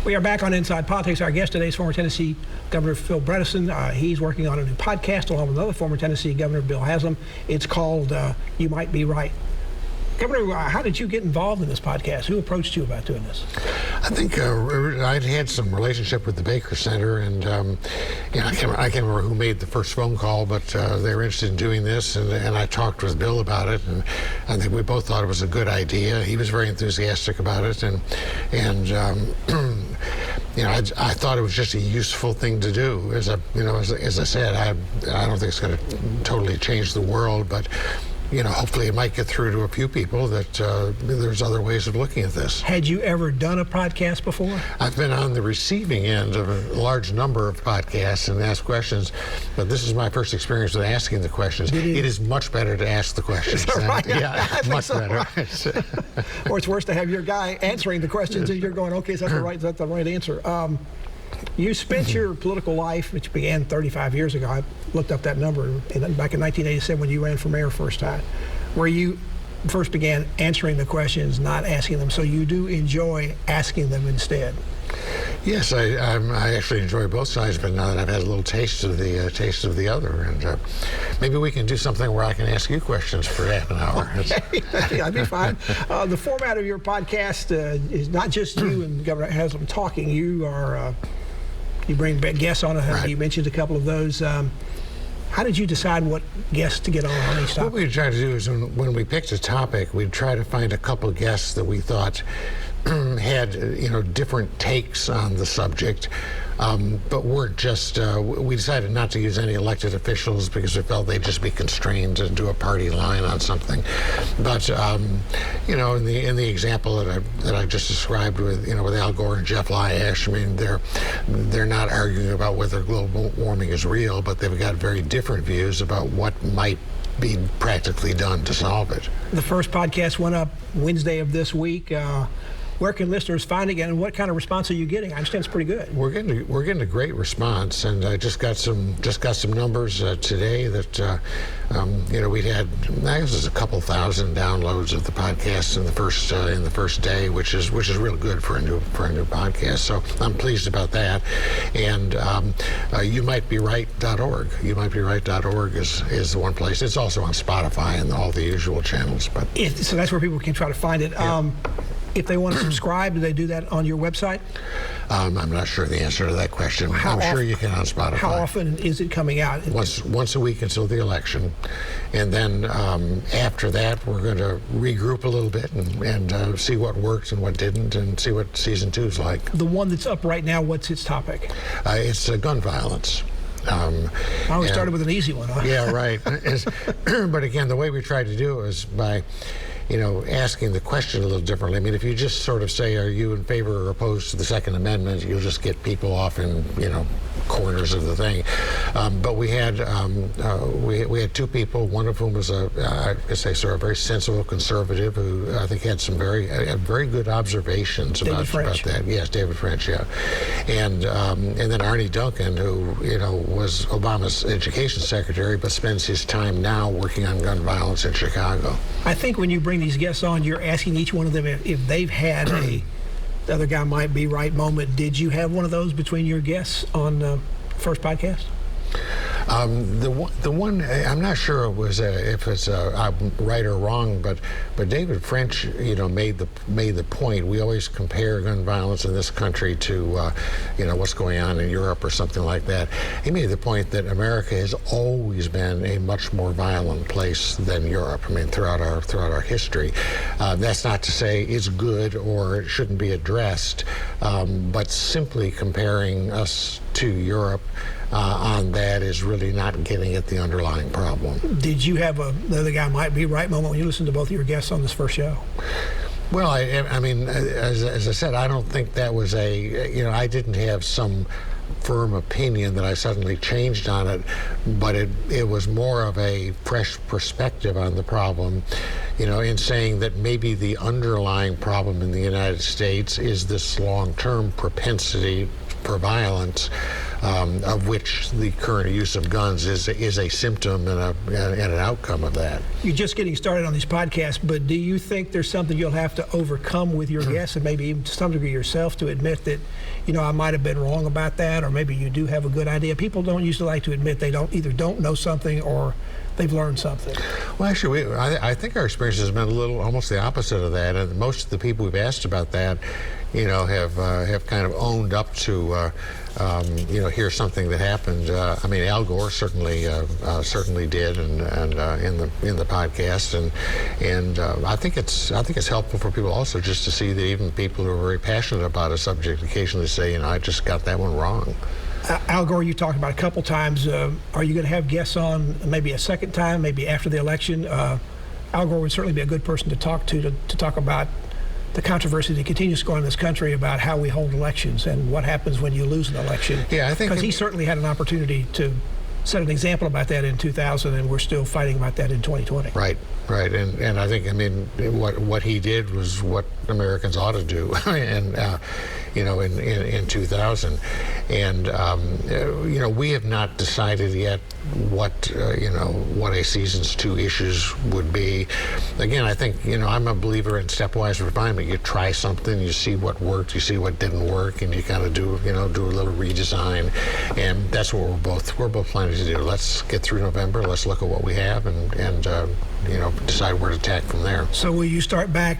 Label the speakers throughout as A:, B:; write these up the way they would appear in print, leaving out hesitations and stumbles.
A: We are back on Inside Politics. Our guest today is former Tennessee Governor Phil Bredesen. He's working on a new podcast along with another former Tennessee Governor, Bill Haslam. It's called You Might Be Right. Governor, how did you get involved in this podcast? Who approached you about doing this?
B: I think I'd had some relationship with the Baker Center, and I can't remember who made the first phone call, but they were interested in doing this, and I talked with Bill about it, and I think we both thought it was a good idea. He was very enthusiastic about it, and I thought it was just a useful thing to do. As I said, I don't think it's going to totally change the world, but hopefully it might get through to a few people that there's other ways of looking at this.
A: Had you ever done a podcast before?
B: I've been on the receiving end of a large number of podcasts and asked questions, but this is my first experience with asking the questions. It is much better to ask the questions.
A: Is that right?
B: Yeah, much better.
A: Or it's worse to have your guy answering the questions and you're going, okay, is that the right answer? You spent your political life, which began 35 years ago. I looked up that number back in 1987 when you ran for mayor first time, where you first began answering the questions, not asking them. So you do enjoy asking them instead.
B: Yes, I actually enjoy both sides, but now that I've had a little taste of the other, and maybe we can do something where I can ask you questions for half an hour.
A: Okay. That'd be fine. The format of your podcast is not just you and Governor Haslam talking. You bring guests on.
B: Right.
A: You mentioned a couple of those. How did you decide what guests to get on each topic?
B: What we try to do is when we picked a topic, we'd try to find a couple of guests that we thought had different takes on the subject, but weren't just. We decided not to use any elected officials because we felt they'd just be constrained to do a party line on something. But in the example that I just described with Al Gore and Jeff Lyash, I mean they're not arguing about whether global warming is real, but they've got very different views about what might be practically done to solve it.
A: The first podcast went up Wednesday of this week. Where can listeners find it, and what kind of response are you getting? I understand it's pretty good.
B: We're getting a great response, and I just got some numbers today that we'd had, I guess it's a couple thousand downloads of the podcast in the first day, which is real good for a new podcast. So I'm pleased about that. And YouMightBeRight.org. YouMightBeRight.org is the one place. It's also on Spotify and all the usual channels. But
A: so that's where people can try to find it. Yeah. If they want to subscribe, do they do that on your website?
B: I'm not sure the answer to that question. I'm sure you can on Spotify.
A: How often is it coming out?
B: Once a week until the election. And then after that, we're going to regroup a little bit and see what worked and what didn't and see what season 2 is like.
A: The one that's up right now, what's its topic?
B: It's gun violence.
A: I always started with an easy one, huh?
B: Yeah, right. But again, the way we tried to do it was by asking the question a little differently. I mean, if you just sort of say, are you in favor or opposed to the Second Amendment, you'll just get people off in, corners of the thing. But we had two people, one of whom was a very sensible conservative who I think had some very good observations about that. Yes, David French, yeah. And then Arnie Duncan, who, was Obama's education secretary, but spends his time now working on gun violence in Chicago.
A: I think when you bring these guests on, you're asking each one of them if they've had the other guy might be right moment. Did you have one of those between your guests on the first podcast?
B: The one I'm not sure if it's right or wrong, but David French, made the point. We always compare gun violence in this country to what's going on in Europe or something like that. He made the point that America has always been a much more violent place than Europe. I mean, throughout our history. That's not to say it's good or it shouldn't be addressed, but simply comparing us to Europe on that is really not getting at the underlying problem.
A: Did you have the other guy might be right moment when you listened to both of your guests on this first show?
B: Well, I mean, as I said, I don't think that was I didn't have some firm opinion that I suddenly changed on it, but it was more of a fresh perspective on the problem. in saying that maybe the underlying problem in the United States is this long-term propensity for violence, of which the current use of guns is a symptom and an outcome of that.
A: You're just getting started on these podcasts, but do you think there's something you'll have to overcome with your guests and maybe even to some degree yourself to admit that, I might have been wrong about that, or maybe you do have a good idea? People don't usually like to admit they don't know something or they've learned something.
B: Well, actually, I think our experience has been almost the opposite of that, and most of the people we've asked about that, have kind of owned up to, here's something that happened. I mean, Al Gore certainly did, and in the podcast, and I think it's helpful for people also just to see that even people who are very passionate about a subject occasionally say, I just got that one wrong.
A: Al Gore, you talked about a couple times. Are you going to have guests on maybe a second time, maybe after the election? Al Gore would certainly be a good person to talk to talk about the controversy that continues to go on in this country about how we hold elections and what happens when you lose an election.
B: Yeah, I think
A: because he certainly had an opportunity to set an example about that in 2000, and we're still fighting about that in 2020.
B: Right, and I think what he did was what Americans ought to do, and in 2000, and we have not decided yet what a season's 2 issues would be. Again, I think I'm a believer in stepwise refinement. You try something, you see what worked, you see what didn't work, and you kind of do a little redesign, and that's what we're both planning to do. Let's get through November. Let's look at what we have, and decide where to tack from there.
A: So will you start back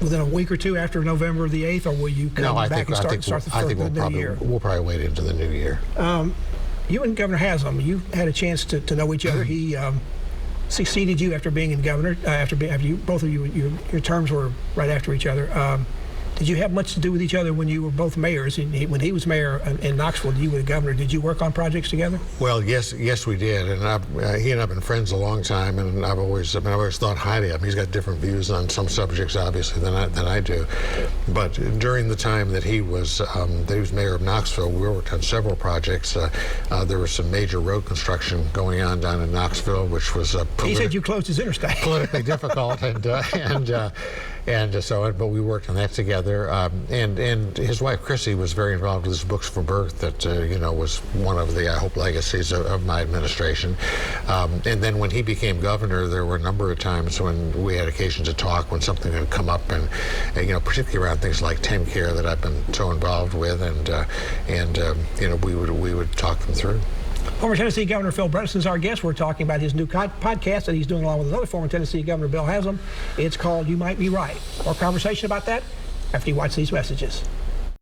A: within a week or two after November the 8th, or will you come back and start the new year?
B: We'll probably wait into the new year.
A: You and Governor Haslam, you had a chance to know each other. He succeeded you after being in governor. After you, both of you, your terms were right after each other. Did you have much to do with each other when you were both mayors? When he was mayor in Knoxville, you were the governor. Did you work on projects together?
B: Well, yes, we did, and he and I've been friends a long time, and I've always thought highly of him. He's got different views on some subjects, obviously, than I do. But during the time that he was mayor of Knoxville, we worked on several projects. There was some major road construction going on down in Knoxville, which was
A: he said you closed his interstate.
B: Politically difficult, but we worked on that together. And his wife Chrissy was very involved with his Books for Birth that was one of the, I hope, legacies of my administration. And then when he became governor, there were a number of times when we had occasion to talk when something had come up, and particularly around things like TennCare that I've been so involved with, and we would talk them through.
A: Former Tennessee Governor Phil Bredesen is our guest. We're talking about his new podcast that he's doing along with another former Tennessee Governor, Bill Haslam. It's called You Might Be Right. More conversation about that after you watch these messages.